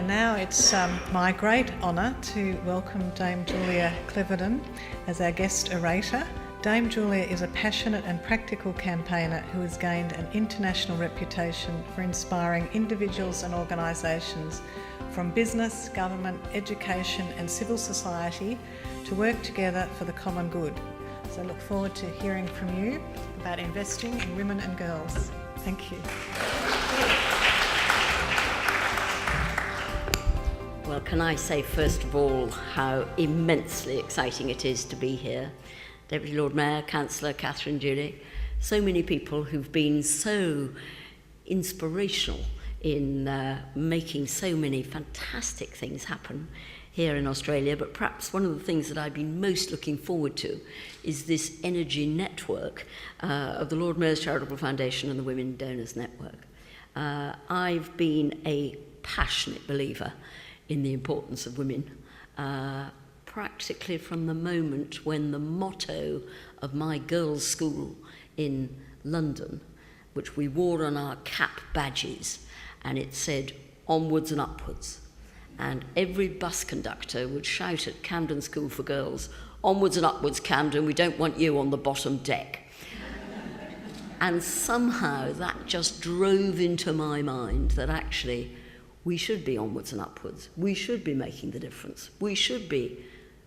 And now it's my great honour to welcome Dame Julia Cleverdon as our guest orator. Dame Julia is a passionate and practical campaigner who has gained an international reputation for inspiring individuals and organisations from business, government, education and civil society to work together for the common good. So I look forward to hearing from you about investing in women and girls. Thank you. Well, can I say first of all how immensely exciting it is to be here. Deputy Lord Mayor, Councillor Catherine Julie, so many people who've been so inspirational in making so many fantastic things happen here in Australia, but perhaps one of the things that I've been most looking forward to is this energy network of the Lord Mayor's Charitable Foundation and the Women Donors Network. I've been a passionate believer in the importance of women, practically from the moment when the motto of my girls' school in London, which we wore on our cap badges, and it said, "Onwards and upwards." And every bus conductor would shout at Camden School for Girls, "Onwards and upwards, Camden, we don't want you on the bottom deck." And somehow that just drove into my mind that actually we should be onwards and upwards. We should be making the difference. We should be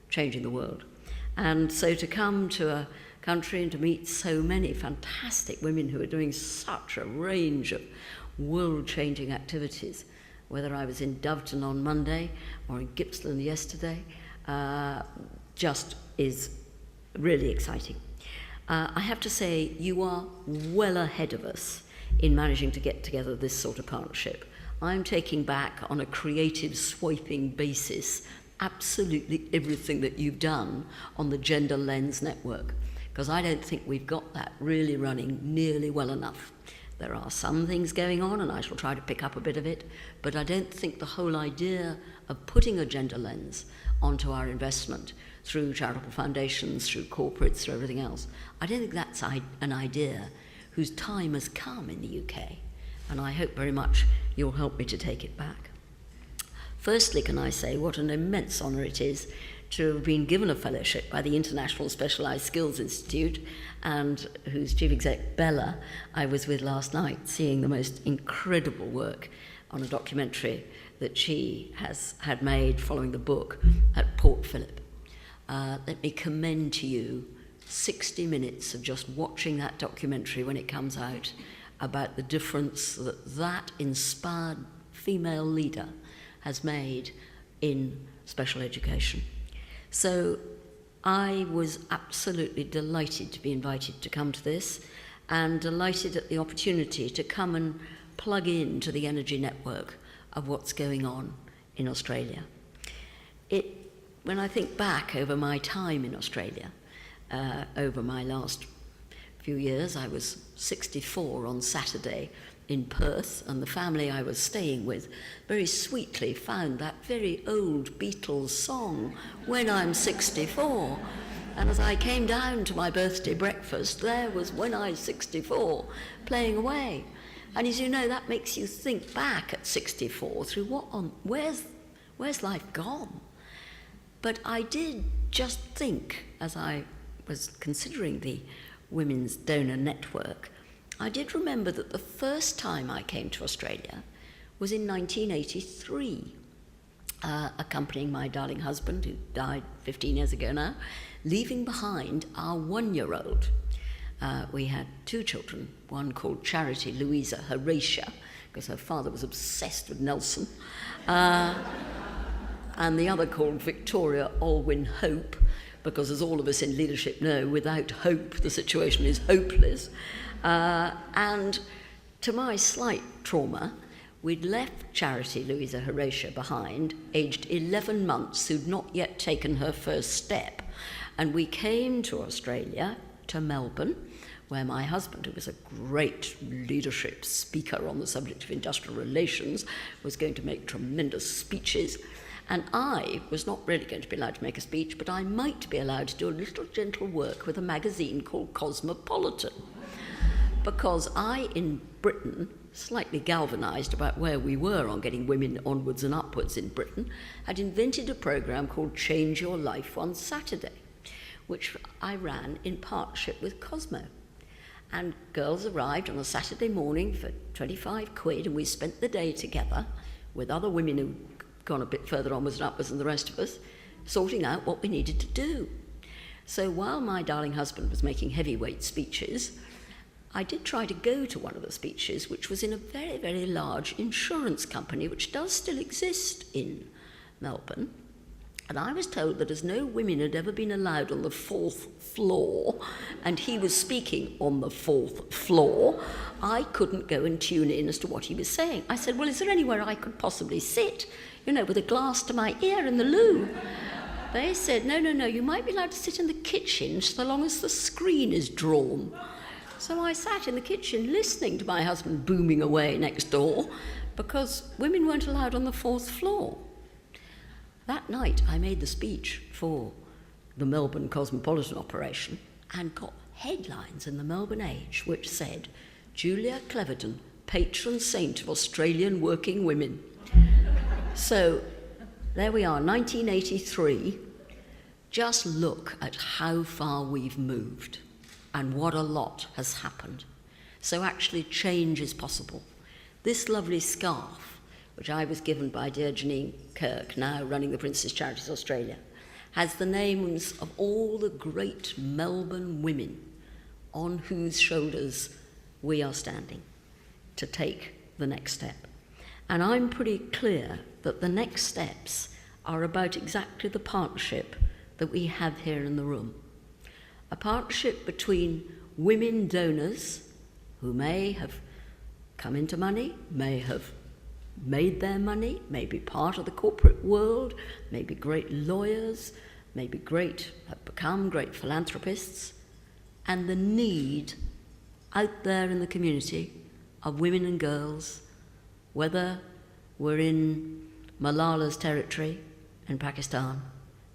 changing the world. And so to come to a country and to meet so many fantastic women who are doing such a range of world-changing activities, whether I was in Doveton on Monday or in Gippsland yesterday, just is really exciting. I have to say, you are well ahead of us in managing to get together this sort of partnership. I'm taking back on a creative, swiping basis absolutely everything that you've done on the Gender Lens Network, because I don't think we've got that really running nearly well enough. There are some things going on, and I shall try to pick up a bit of it, but I don't think the whole idea of putting a gender lens onto our investment through charitable foundations, through corporates, through everything else, I don't think that's an idea whose time has come in the UK, and I hope very much you'll help me to take it back. Firstly, can I say what an immense honour it is to have been given a fellowship by the International Specialised Skills Institute, and whose chief exec, Bella, I was with last night, seeing the most incredible work on a documentary that she had made following the book at Port Phillip. Let me commend to you 60 minutes of just watching that documentary when it comes out about the difference that inspired female leader has made in special education. So I was absolutely delighted to be invited to come to this, and delighted at the opportunity to come and plug into the energy network of what's going on in Australia. When I think back over my time in Australia, over my last few years, I was 64 on Saturday in Perth, and the family I was staying with very sweetly found that very old Beatles song, "When I'm 64. And as I came down to my birthday breakfast, there was "When I'm 64 playing away. And as you know, that makes you think back at 64 through where's life gone? But I did just think, as I was considering the Women's Donor Network, I did remember that the first time I came to Australia was in 1983, accompanying my darling husband, who died 15 years ago now, leaving behind our 1-year-old. We had 2 children, one called Charity Louisa Horatia, because her father was obsessed with Nelson, and the other called Victoria Alwyn Hope, because as all of us in leadership know, without hope the situation is hopeless. And to my slight trauma, we'd left Charity Louisa Horatia behind, aged 11 months, who'd not yet taken her first step. And we came to Australia, to Melbourne, where my husband, who was a great leadership speaker on the subject of industrial relations, was going to make tremendous speeches. And I was not really going to be allowed to make a speech, but I might be allowed to do a little gentle work with a magazine called Cosmopolitan. because I, in Britain, slightly galvanised about where we were on getting women onwards and upwards in Britain, had invented a programme called Change Your Life on Saturday, which I ran in partnership with Cosmo. And girls arrived on a Saturday morning for 25 quid, and we spent the day together with other women who'd gone a bit further onwards and upwards than the rest of us, sorting out what we needed to do. So while my darling husband was making heavyweight speeches, I did try to go to one of the speeches, which was in a very, very large insurance company, which does still exist in Melbourne. And I was told that as no women had ever been allowed on the 4th floor, and he was speaking on the 4th floor, I couldn't go and tune in as to what he was saying. I said, well, is there anywhere I could possibly sit, with a glass to my ear in the loo? They said, no, you might be allowed to sit in the kitchen so long as the screen is drawn. So I sat in the kitchen listening to my husband booming away next door because women weren't allowed on the 4th floor. That night I made the speech for the Melbourne Cosmopolitan Operation and got headlines in the Melbourne Age which said, Julia Cleverdon, patron saint of Australian working women. So there we are, 1983. Just look at how far we've moved. And what a lot has happened. So actually change is possible. This lovely scarf, which I was given by dear Janine Kirk, now running the Prince's Charities Australia, has the names of all the great Melbourne women on whose shoulders we are standing to take the next step. And I'm pretty clear that the next steps are about exactly the partnership that we have here in the room. A partnership between women donors who may have come into money, may have made their money, may be part of the corporate world, may be great lawyers, may be have become great philanthropists, and the need out there in the community of women and girls, whether we're in Malala's territory in Pakistan,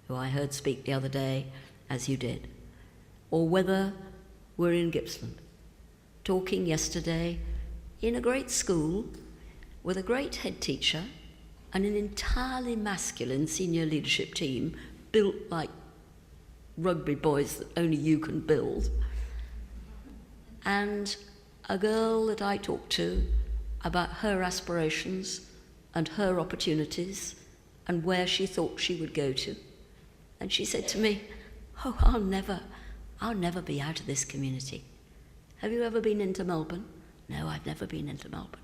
who I heard speak the other day, as you did, or whether we're in Gippsland, talking yesterday in a great school with a great head teacher and an entirely masculine senior leadership team built like rugby boys that only you can build, and a girl that I talked to about her aspirations and her opportunities and where she thought she would go to. And she said to me, oh, I'll never be out of this community. Have you ever been into Melbourne? No, I've never been into Melbourne.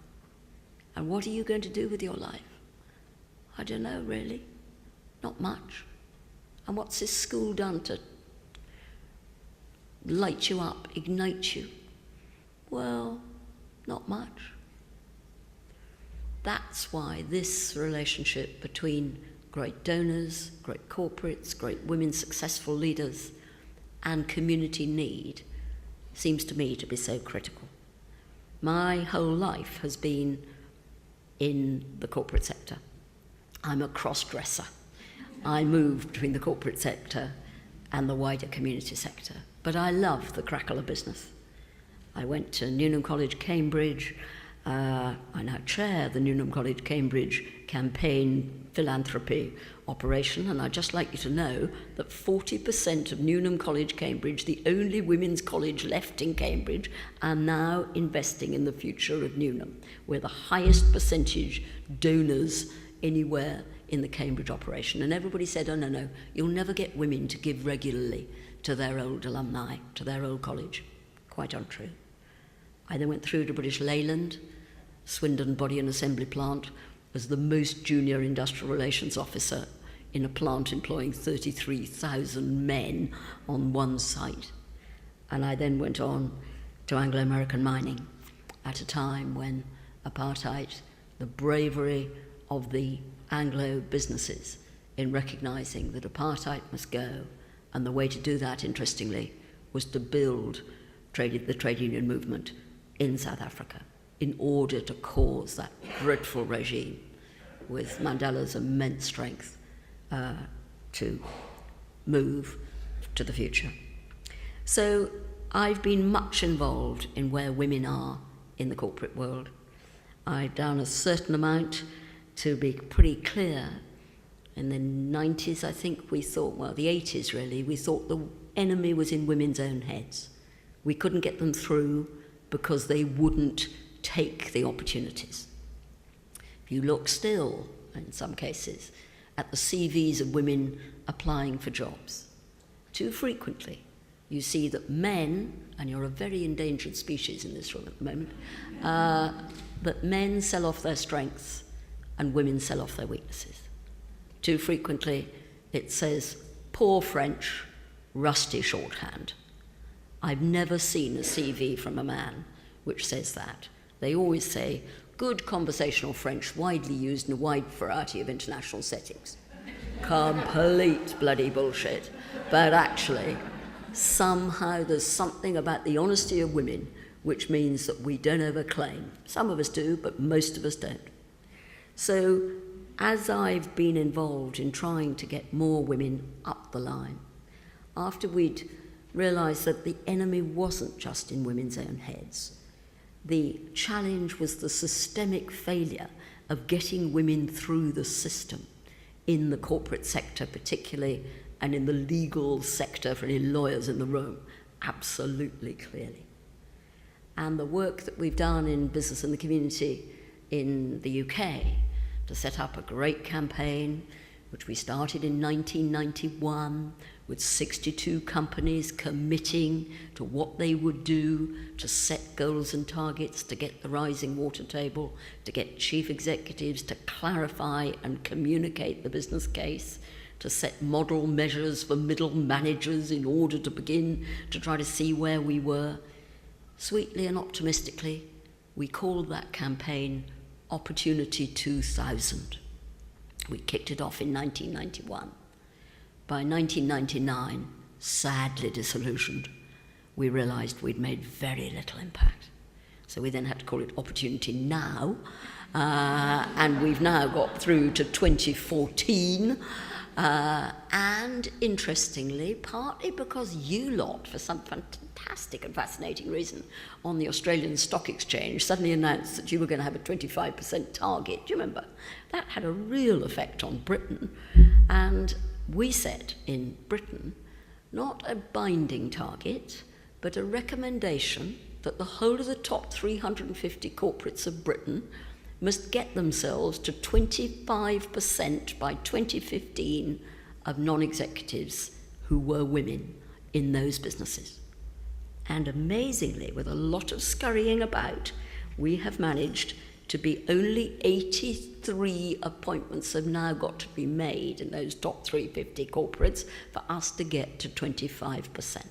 And what are you going to do with your life? I don't know, really. Not much. And what's this school done to light you up, ignite you? Well, not much. That's why this relationship between great donors, great corporates, great women successful leaders, and community need seems to me to be so critical. My whole life has been in the corporate sector. I'm a cross-dresser. I move between the corporate sector and the wider community sector, but I love the crackle of business. I went to Newnham College, Cambridge. I now chair the Newnham College, Cambridge campaign philanthropy operation, and I'd just like you to know that 40% of Newnham College, Cambridge, the only women's college left in Cambridge, are now investing in the future of Newnham. We're the highest percentage donors anywhere in the Cambridge operation. And everybody said, oh, no, you'll never get women to give regularly to their old alumni, to their old college. Quite untrue. I then went through to British Leyland, Swindon Body and Assembly Plant, as the most junior industrial relations officer in a plant employing 33,000 men on one site. And I then went on to Anglo-American mining at a time when apartheid, the bravery of the Anglo businesses in recognising that apartheid must go, and the way to do that, interestingly, was to build the trade union movement in South Africa in order to cause that dreadful regime with Mandela's immense strength to move to the future. So I've been much involved in where women are in the corporate world. I've done a certain amount to be pretty clear. In the 90s, I think, we thought, well, the 80s really, we thought the enemy was in women's own heads. We couldn't get them through because they wouldn't take the opportunities. If you look still, in some cases, at the CVs of women applying for jobs, too frequently you see that men, and you're a very endangered species in this room at the moment, that men sell off their strengths and women sell off their weaknesses. Too frequently it says, poor French, rusty shorthand. I've never seen a CV from a man which says that. They always say, good conversational French, widely used in a wide variety of international settings. Complete bloody bullshit. But actually, somehow there's something about the honesty of women which means that we don't overclaim. Some of us do, but most of us don't. So, as I've been involved in trying to get more women up the line, after we'd realised that the enemy wasn't just in women's own heads, the challenge was the systemic failure of getting women through the system, in the corporate sector particularly, and in the legal sector for any lawyers in the room, absolutely clearly. And the work that we've done in business and the community in the UK to set up a great campaign, which we started in 1991, with 62 companies committing to what they would do to set goals and targets, to get the rising water table, to get chief executives to clarify and communicate the business case, to set model measures for middle managers in order to begin to try to see where we were. Sweetly and optimistically, we called that campaign Opportunity 2000. We kicked it off in 1991. By 1999, sadly disillusioned, we realised we'd made very little impact. So we then had to call it Opportunity Now, and we've now got through to 2014, and interestingly, partly because you lot, for some fantastic and fascinating reason, on the Australian Stock Exchange suddenly announced that you were going to have a 25% target. Do you remember? That had a real effect on Britain, and we set in Britain not a binding target, but a recommendation that the whole of the top 350 corporates of Britain must get themselves to 25% by 2015 of non-executives who were women in those businesses. And amazingly, with a lot of scurrying about, we have managed to be only 83 appointments have now got to be made in those top 350 corporates for us to get to 25%.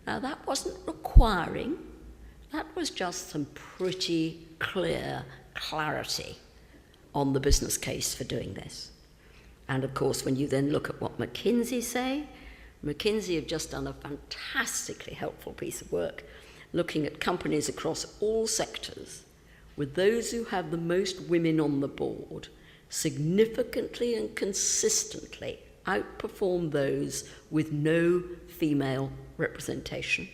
Now that wasn't requiring, that was just some pretty clear clarity on the business case for doing this. And of course, when you then look at what McKinsey say, McKinsey have just done a fantastically helpful piece of work looking at companies across all sectors, with those who have the most women on the board significantly and consistently outperform those with no female representation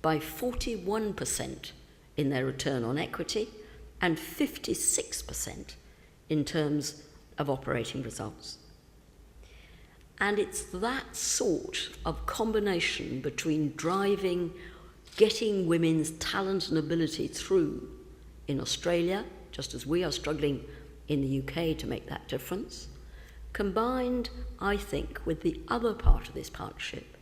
by 41% in their return on equity and 56% in terms of operating results. And it's that sort of combination between getting women's talent and ability through in Australia, just as we are struggling in the UK to make that difference, combined, I think, with the other part of this partnership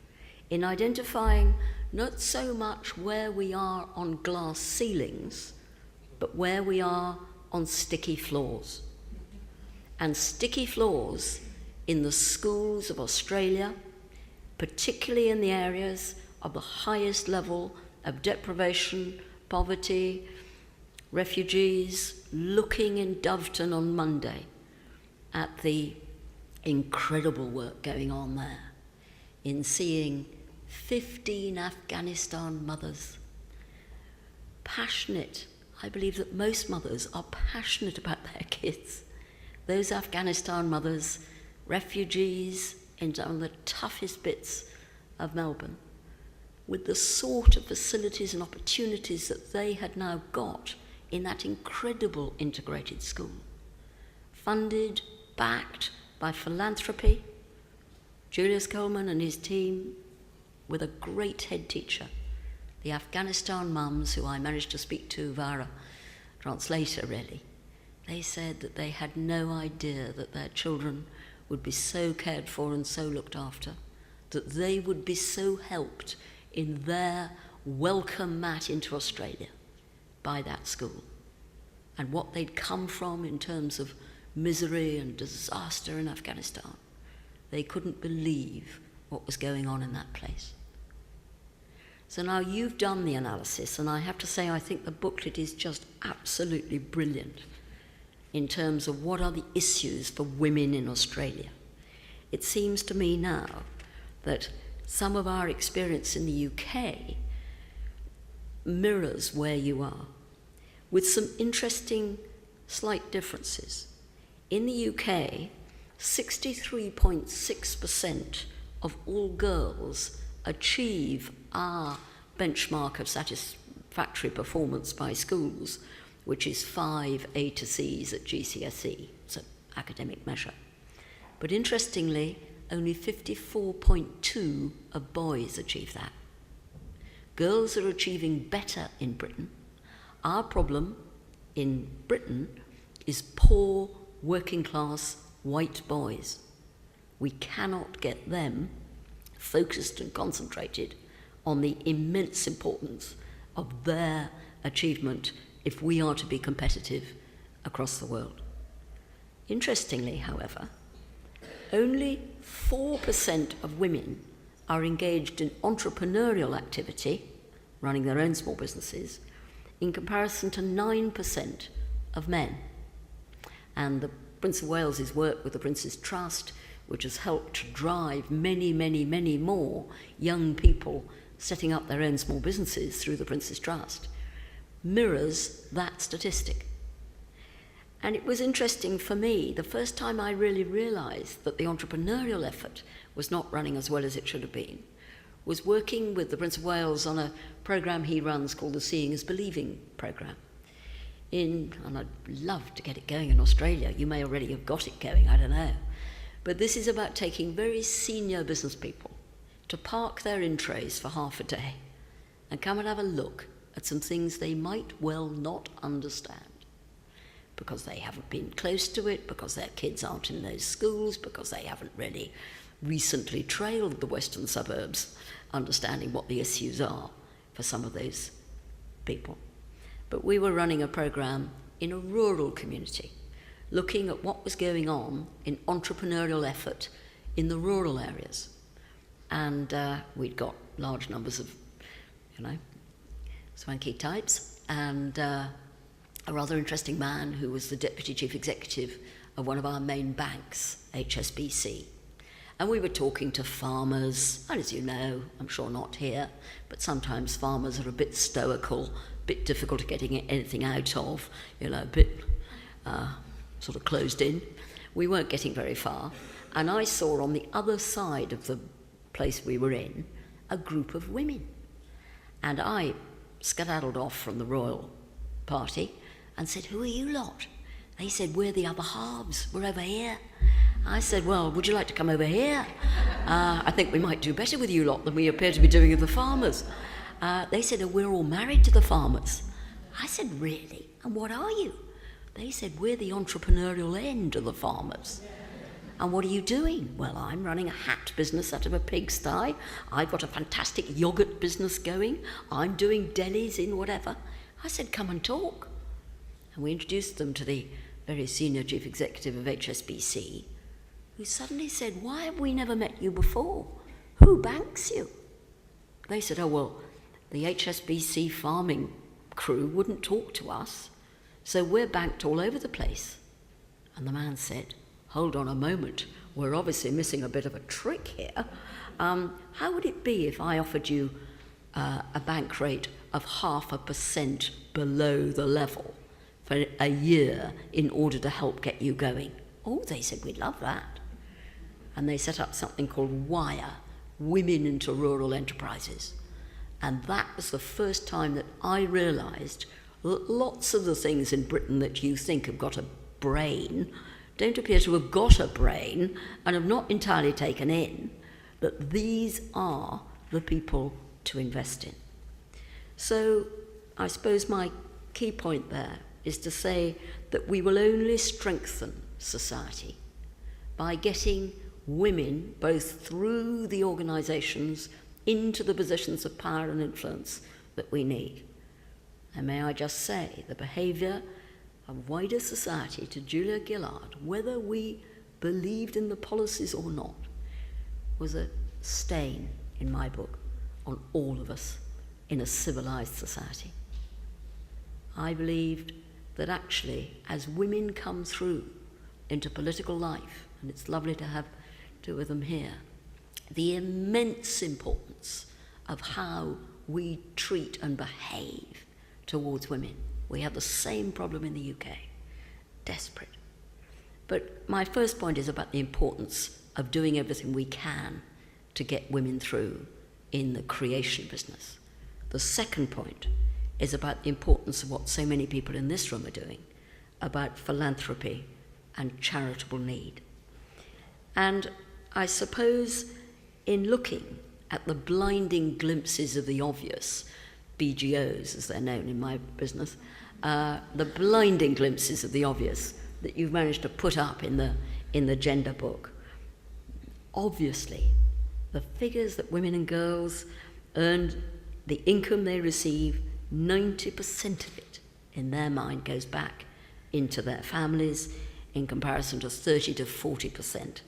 in identifying not so much where we are on glass ceilings, but where we are on sticky floors. And sticky floors in the schools of Australia, particularly in the areas of the highest level of deprivation, poverty, refugees, looking in Doveton on Monday at the incredible work going on there in seeing 15 Afghanistan mothers, passionate. I believe that most mothers are passionate about their kids. Those Afghanistan mothers, refugees in some of the toughest bits of Melbourne, with the sort of facilities and opportunities that they had now got in that incredible integrated school. Funded, backed by philanthropy, Julius Coleman and his team, with a great head teacher. The Afghanistan mums, who I managed to speak to via a translator really, they said that they had no idea that their children would be so cared for and so looked after, that they would be so helped in their welcome mat into Australia by that school, and what they'd come from in terms of misery and disaster in Afghanistan. They couldn't believe what was going on in that place. So now you've done the analysis, and I have to say I think the booklet is just absolutely brilliant in terms of what are the issues for women in Australia. It seems to me now that some of our experience in the UK mirrors where you are, with some interesting slight differences. In the UK, 63.6% of all girls achieve our benchmark of satisfactory performance by schools, which is 5 A to C's at GCSE. It's an academic measure. But interestingly, only 54.2 of boys achieve that. Girls are achieving better in Britain. Our problem in Britain is poor, working-class, white boys. We cannot get them focused and concentrated on the immense importance of their achievement if we are to be competitive across the world. Interestingly, however, only 4% of women are engaged in entrepreneurial activity, running their own small businesses, in comparison to 9% of men. And the Prince of Wales's work with the Prince's Trust, which has helped to drive many, many, many more young people setting up their own small businesses through the Prince's Trust, mirrors that statistic. And it was interesting for me, the first time I really realised that the entrepreneurial effort was not running as well as it should have been, was working with the Prince of Wales on a programme he runs called the Seeing is Believing programme. And I'd love to get it going in Australia. You may already have got it going, I don't know. But this is about taking very senior business people to park their in trays for half a day and come and have a look at some things they might well not understand, because they haven't been close to it, because their kids aren't in those schools, because they haven't really recently trailed the western suburbs, understanding what the issues are for some of those people. But we were running a programme in a rural community, looking at what was going on in entrepreneurial effort in the rural areas. And we'd got large numbers of, swanky types, and a rather interesting man who was the deputy chief executive of one of our main banks, HSBC. And we were talking to farmers, and as you know, I'm sure not here, but sometimes farmers are a bit stoical, a bit difficult to getting anything out of, a bit sort of closed in. We weren't getting very far. And I saw on the other side of the place we were in a group of women. And I skedaddled off from the royal party and said, "Who are you lot?" They said, "We're the other halves, we're over here." I said, "Well, would you like to come over here? I think we might do better with you lot than we appear to be doing with the farmers." They said, "Oh, we're all married to the farmers." I said, "Really? And what are you?" They said, "We're the entrepreneurial end of the farmers." "And what are you doing?" "Well, I'm running a hat business out of a pigsty. I've got a fantastic yoghurt business going. I'm doing delis in whatever." I said, "Come and talk." And we introduced them to the very senior chief executive of HSBC, who suddenly said, "Why have we never met you before? Who banks you?" They said, "Oh, well, the HSBC farming crew wouldn't talk to us, so we're banked all over the place." And the man said, "Hold on a moment, we're obviously missing a bit of a trick here. How would it be if I offered you a bank rate of 0.5% below the level for a year in order to help get you going?" "Oh," they said, "we'd love that." And they set up something called WIRE, Women into Rural Enterprises. And that was the first time that I realised that lots of the things in Britain that you think have got a brain don't appear to have got a brain and have not entirely taken in that these are the people to invest in. So I suppose my key point there is to say that we will only strengthen society by getting women, both through the organisations, into the positions of power and influence that we need. And may I just say, the behaviour of wider society to Julia Gillard, whether we believed in the policies or not, was a stain, in my book, on all of us in a civilised society. I believed that actually, as women come through into political life, and it's lovely to have two of them here, the immense importance of how we treat and behave towards women. We have the same problem in the UK. Desperate. But my first point is about the importance of doing everything we can to get women through in the creation business. The second point is about the importance of what so many people in this room are doing, about philanthropy and charitable need. And I suppose in looking at the blinding glimpses of the obvious, BGOs as they're known in my business, the blinding glimpses of the obvious that you've managed to put up in the gender book. Obviously, the figures that women and girls earn, the income they receive, 90% of it, in their mind, goes back into their families in comparison to 30 to 40%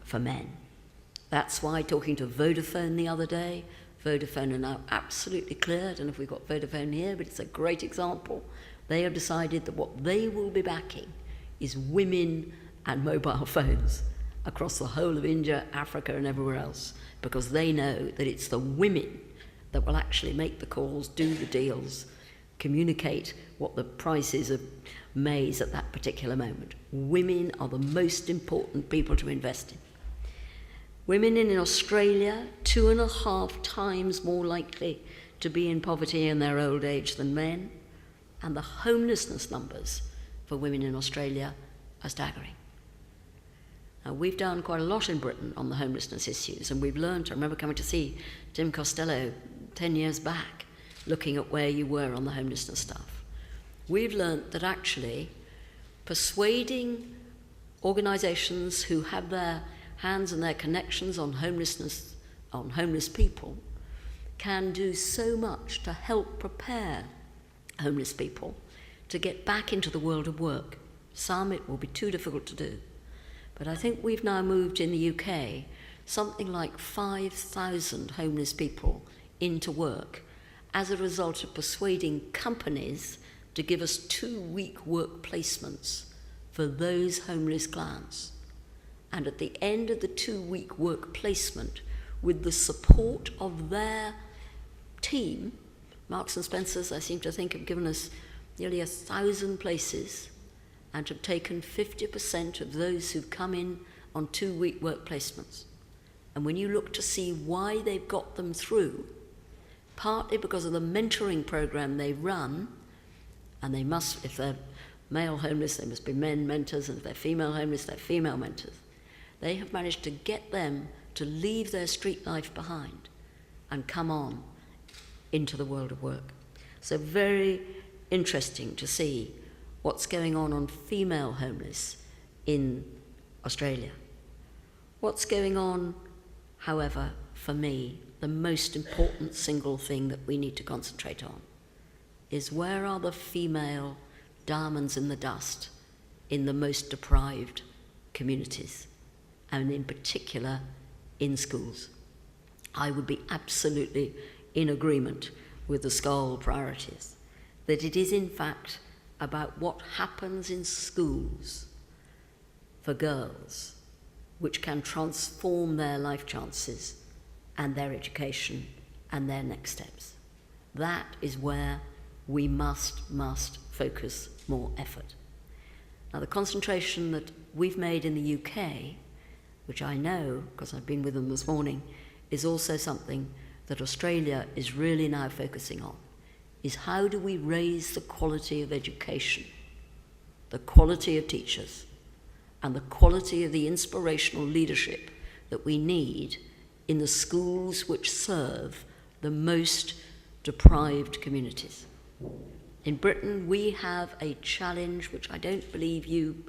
for men. That's why, talking to Vodafone the other day, Vodafone are now absolutely clear. I don't know if we've got Vodafone here, but it's a great example. They have decided that what they will be backing is women and mobile phones across the whole of India, Africa, and everywhere else, because they know that it's the women that will actually make the calls, do the deals, communicate what the price is of maize at that particular moment. Women are the most important people to invest in. Women in Australia, 2.5 times more likely to be in poverty in their old age than men, and the homelessness numbers for women in Australia are staggering. Now, we've done quite a lot in Britain on the homelessness issues, and we've learned. I remember coming to see Tim Costello 10 years back, looking at where you were on the homelessness stuff. We've learned that actually persuading organisations who have their hands and their connections on homelessness, on homeless people, can do so much to help prepare homeless people to get back into the world of work. Some it will be too difficult to do. But I think we've now moved in the UK something like 5,000 homeless people into work as a result of persuading companies to give us 2-week work placements for those homeless clients. And at the end of the 2-week work placement, with the support of their team, Marks and Spencer's, I seem to think, have given us nearly 1,000 places and have taken 50% of those who've come in on 2-week work placements. And when you look to see why they've got them through, partly because of the mentoring program they run, and they must, if they're male homeless, they must be men mentors, and if they're female homeless, they're female mentors. They have managed to get them to leave their street life behind and come on into the world of work. So very interesting to see what's going on female homeless in Australia. What's going on, however, for me, the most important single thing that we need to concentrate on is where are the female diamonds in the dust in the most deprived communities, and in particular in schools. I would be absolutely in agreement with the Skoll priorities, that it is in fact about what happens in schools for girls which can transform their life chances and their education and their next steps. That is where we must focus more effort. Now, the concentration that we've made in the UK, which I know, because I've been with them this morning, is also something that Australia is really now focusing on is how do we raise the quality of education, the quality of teachers, and the quality of the inspirational leadership that we need in the schools which serve the most deprived communities. In Britain, we have a challenge which I don't believe you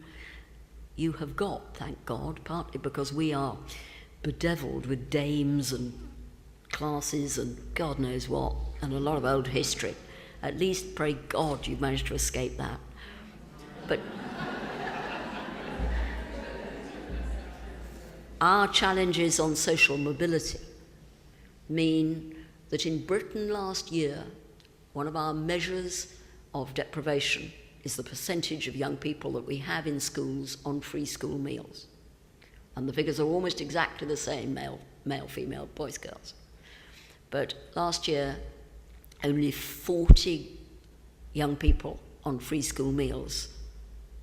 have got, thank God, partly because we are bedeviled with dames and classes and God knows what, and a lot of old history. At least, pray God, you've managed to escape that. But our challenges on social mobility mean that in Britain last year, one of our measures of deprivation is the percentage of young people that we have in schools on free school meals. And the figures are almost exactly the same, male, female, boys, girls. But last year, only 40 young people on free school meals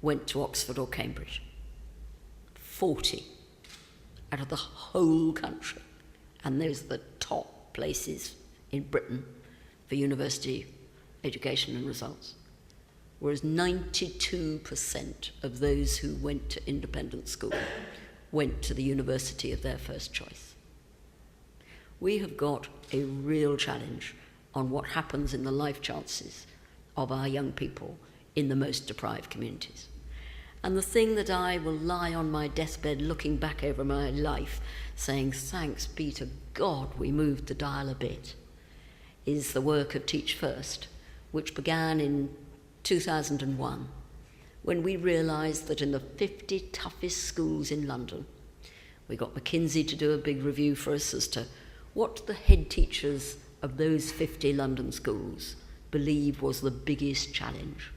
went to Oxford or Cambridge. 40 out of the whole country. And those are the top places in Britain for university education and results. Whereas 92% of those who went to independent school went to the university of their first choice. We have got a real challenge on what happens in the life chances of our young people in the most deprived communities. And the thing that I will lie on my deathbed looking back over my life saying, thanks be to God we moved the dial a bit, is the work of Teach First, which began in 2001, when we realised that in the 50 toughest schools in London, we got McKinsey to do a big review for us as to what the head teachers of those 50 London schools believe was the biggest challenge.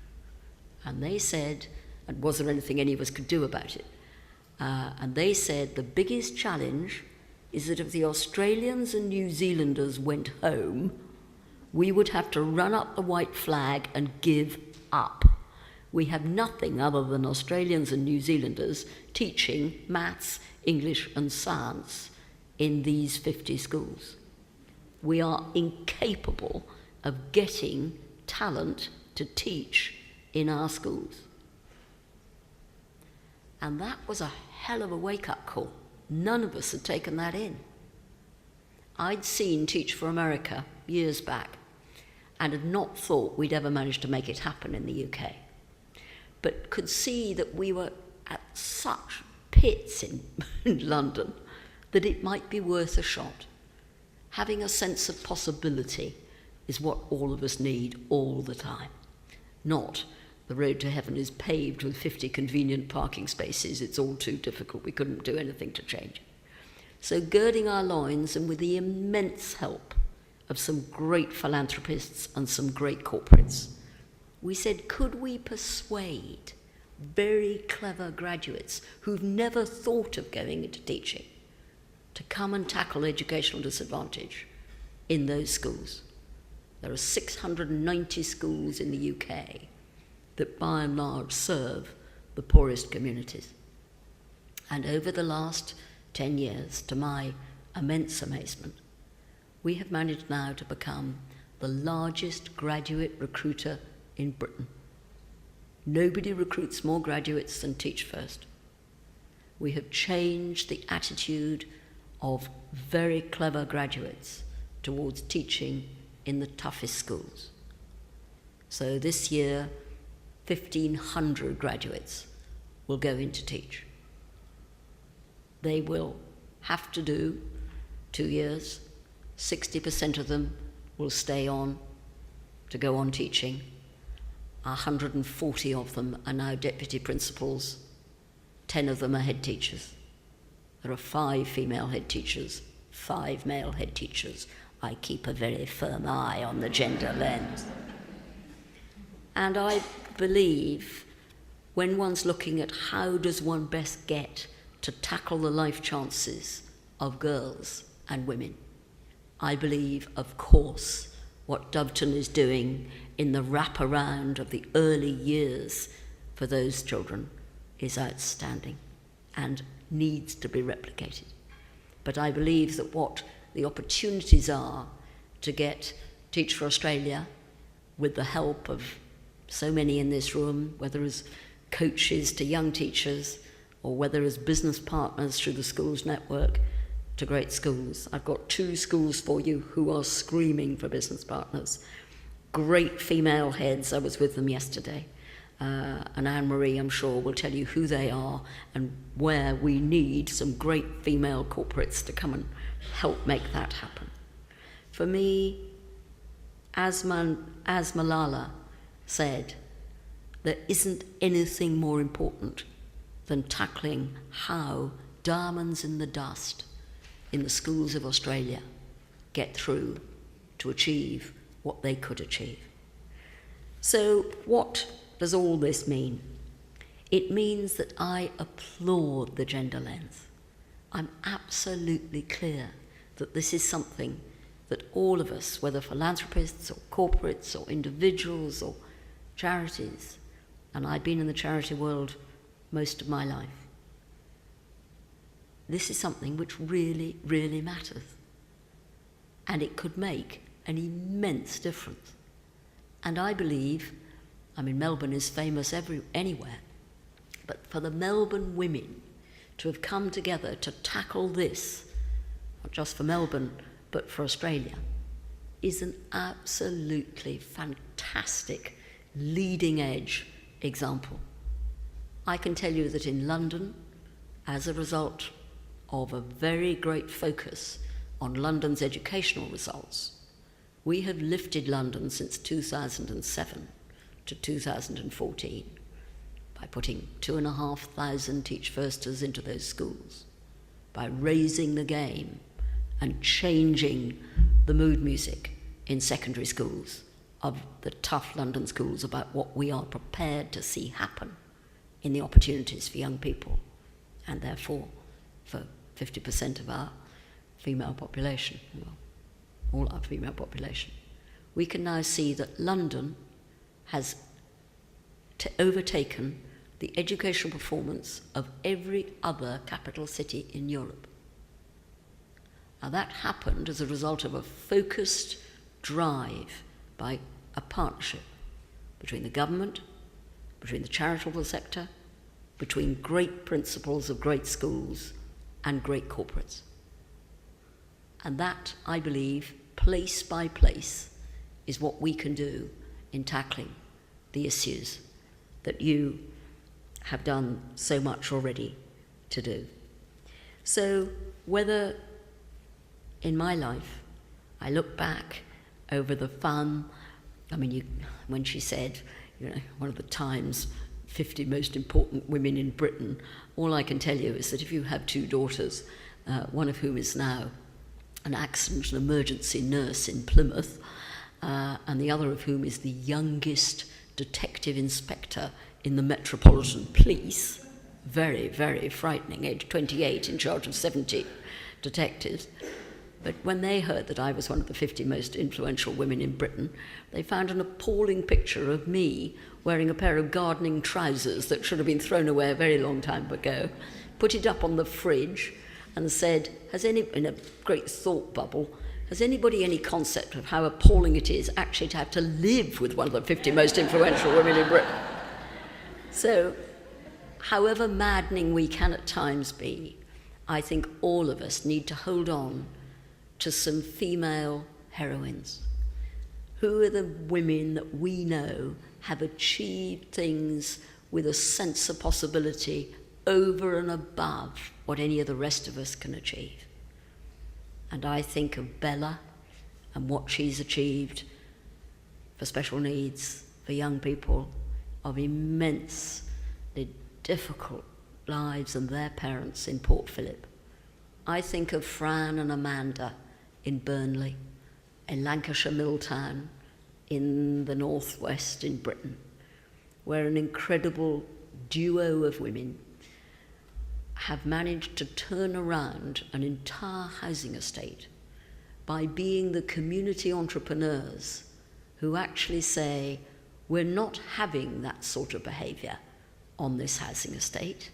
And they said, and was there anything any of us could do about it? And they said the biggest challenge is that if the Australians and New Zealanders went home, we would have to run up the white flag and give up. We have nothing other than Australians and New Zealanders teaching maths, English and science in these 50 schools. We are incapable of getting talent to teach in our schools. And that was a hell of a wake-up call. None of us had taken that in. I'd seen Teach for America years back and had not thought we'd ever manage to make it happen in the UK, but could see that we were at such pits in London that it might be worth a shot. Having a sense of possibility is what all of us need all the time, not the road to heaven is paved with 50 convenient parking spaces, it's all too difficult, we couldn't do anything to change it. So girding our loins and with the immense help of some great philanthropists and some great corporates, we said, could we persuade very clever graduates who've never thought of going into teaching to come and tackle educational disadvantage in those schools? There are 690 schools in the UK that by and large serve the poorest communities. And over the last 10 years, to my immense amazement, we have managed now to become the largest graduate recruiter in Britain. Nobody recruits more graduates than Teach First. We have changed the attitude of very clever graduates towards teaching in the toughest schools. So this year, 1,500 graduates will go in to teach. They will have to do 2 years. 60% of them will stay on to go on teaching. 140 of them are now deputy principals. 10 of them are head teachers. There are 5 female head teachers, 5 male head teachers. I keep a very firm eye on the gender lens. And I believe when one's looking at how does one best get to tackle the life chances of girls and women, I believe, of course, what Doveton is doing in the wraparound of the early years for those children is outstanding and needs to be replicated. But I believe that what the opportunities are to get Teach for Australia, with the help of so many in this room, whether as coaches to young teachers or whether as business partners through the schools network, to great schools. I've got 2 schools for you who are screaming for business partners. Great female heads. I was with them yesterday. And Anne-Marie, I'm sure, will tell you who they are and where we need some great female corporates to come and help make that happen. For me, as Malala said, there isn't anything more important than tackling how diamonds in the dust in the schools of Australia get through to achieve what they could achieve. So what does all this mean? It means that I applaud the gender lens. I'm absolutely clear that this is something that all of us, whether philanthropists or corporates or individuals or charities, and I've been in the charity world most of my life, this is something which really, really matters. And it could make an immense difference. And I believe, Melbourne is famous anywhere, but for the Melbourne women to have come together to tackle this, not just for Melbourne, but for Australia, is an absolutely fantastic leading edge example. I can tell you that in London, as a result of a very great focus on London's educational results, we have lifted London since 2007 to 2014 by putting 2,500 Teach Firsters into those schools, by raising the game and changing the mood music in secondary schools of the tough London schools about what we are prepared to see happen in the opportunities for young people and therefore for 50% of our female population, well, all our female population. We can now see that London has overtaken the educational performance of every other capital city in Europe. Now that happened as a result of a focused drive by a partnership between the government, between the charitable sector, between great principals of great schools and great corporates. And that, I believe, place by place, is what we can do in tackling the issues that you have done so much already to do. So whether in my life I look back over the fun, when she said, one of the Times 50 most important women in Britain, all I can tell you is that if you have 2 daughters, one of whom is now an accident and emergency nurse in Plymouth, and the other of whom is the youngest detective inspector in the Metropolitan Police, very, very frightening, age 28, in charge of 70 detectives. But when they heard that I was one of the 50 most influential women in Britain, they found an appalling picture of me wearing a pair of gardening trousers that should have been thrown away a very long time ago, put it up on the fridge and said, in a great thought bubble, has anybody any concept of how appalling it is actually to have to live with one of the 50 most influential women in Britain? So, however maddening we can at times be, I think all of us need to hold on to some female heroines. Who are the women that we know have achieved things with a sense of possibility over and above what any of the rest of us can achieve? And I think of Bella and what she's achieved for special needs, for young people of immensely difficult lives and their parents in Port Phillip. I think of Fran and Amanda in Burnley, in Lancashire Milltown, in the northwest in Britain, where an incredible duo of women have managed to turn around an entire housing estate by being the community entrepreneurs who actually say, we're not having that sort of behaviour on this housing estate.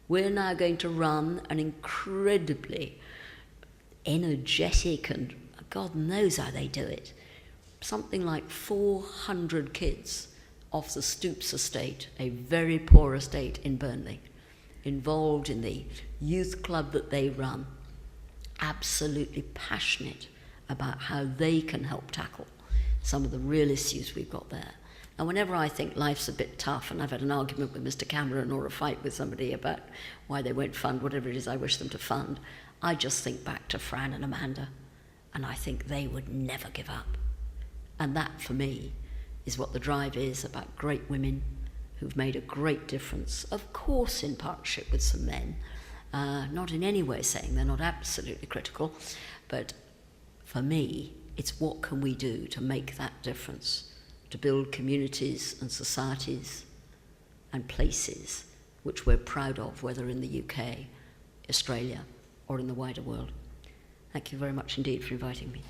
We're now going to run an incredibly energetic, and God knows how they do it. Something like 400 kids off the Stoops estate, a very poor estate in Burnley, involved in the youth club that they run, absolutely passionate about how they can help tackle some of the real issues we've got there. And whenever I think life's a bit tough, and I've had an argument with Mr. Cameron or a fight with somebody about why they won't fund whatever it is I wish them to fund, I just think back to Fran and Amanda, and I think they would never give up. And that, for me, is what the drive is about great women who've made a great difference, of course in partnership with some men, not in any way saying they're not absolutely critical, but for me, it's what can we do to make that difference, to build communities and societies and places which we're proud of, whether in the UK, Australia, or in the wider world. Thank you very much indeed for inviting me.